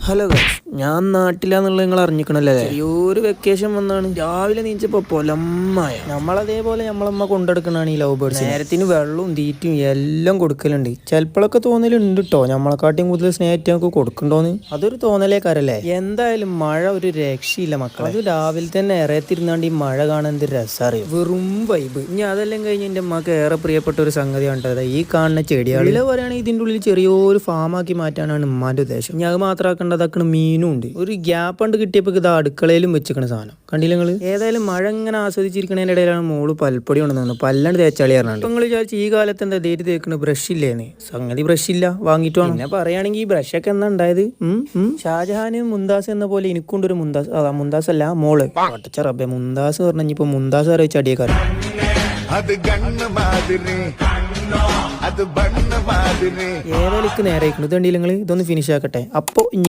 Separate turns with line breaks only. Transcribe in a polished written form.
Hello guys, ഞാൻ നാട്ടിലാന്നുള്ളത് നിങ്ങൾ അറിഞ്ഞിക്കണല്ലേ? ചെറിയൊരു വെക്കേഷൻ വന്നാണ്. രാവിലെ നീച്ചപ്പോ പൊലമായ നമ്മളതേപോലെ നമ്മളമ്മ കൊണ്ടെടുക്കണാണ് ഈ ലവ് ബേർഡ്സ്. നേരത്തിന് വെള്ളവും തീറ്റും എല്ലാം കൊടുക്കലുണ്ട്. ചിലപ്പോഴൊക്കെ തോന്നലുണ്ട് കേട്ടോ, നമ്മളെക്കാട്ടിയും കൂടുതൽ സ്നേഹിറ്റ് നമുക്ക് കൊടുക്കണ്ടോന്ന്. അതൊരു തോന്നലേക്കാരല്ലേ. എന്തായാലും മഴ ഒരു രക്ഷയില്ല മക്കളെ. അത് രാവിലെ തന്നെ ഇറയത്തിരുന്നാണ്ട് ഈ മഴ കാണാൻ എന്ത് രസറിയും. വെറും വൈബ്. ഇനി അതെല്ലാം കഴിഞ്ഞ് എൻ്റെ അമ്മക്ക് ഏറെ പ്രിയപ്പെട്ട ഒരു സംഗതി കണ്ടത് ഈ കാണുന്ന ചെടികൾ. വില പറയുകയാണെങ്കിൽ ഇതിൻ്റെ ഉള്ളിൽ ചെറിയൊരു ഫാമാക്കി മാറ്റാനാണ് ഉമ്മാന്റെ ഉദ്ദേശം. ഞാൻ അത് മാത്രമാക്കേണ്ടതാക്കണ മീനും ഉണ്ട്. ഒരു ഗ്യാപ്പ് ഉണ്ട് കിട്ടിയപ്പോൾ ഇത് അടുക്കളയിലും വെച്ചിക്കണ സാധനം കണ്ടില്ല നിങ്ങൾ. ഏതായാലും മഴ ഇങ്ങനെ ആസ്വദിച്ചിരിക്കണതിൻ്റെ ഇടയിലാണ് മോള് പൽപ്പൊടി കൊണ്ടുവന്നു. പല്ലാണ്ട് തേച്ചാളി പറഞ്ഞാൽ നിങ്ങൾ വിചാരിച്ചു ഈ കാലത്ത് എന്താ ദേരി തേക്കണ ബ്രഷ് ഇല്ലേന്ന്. സംഗതി ബ്രഷ് ഇല്ല, വാങ്ങിയിട്ട് വേണം. പിന്നെ പറയുകയാണെങ്കിൽ ഈ ബ്രഷൊക്കെ എന്നാ ഉണ്ടായത്. ഷാജഹാന് മുന്താസ് എന്ന പോലെ എനിക്കുണ്ടൊരു മുന്താസ്. അതാ മുന്താസ് അല്ല, മോള്. പട്ടച്ച റബ്ബെ, മുന്താസ് പറഞ്ഞപ്പോ മുന്താസ് അറിയിച്ച അടിയേക്കാരൻ. ഏതായാലും നേരെ ഇതൊന്നും ഫിനിഷ് ആക്കട്ടെ. അപ്പൊ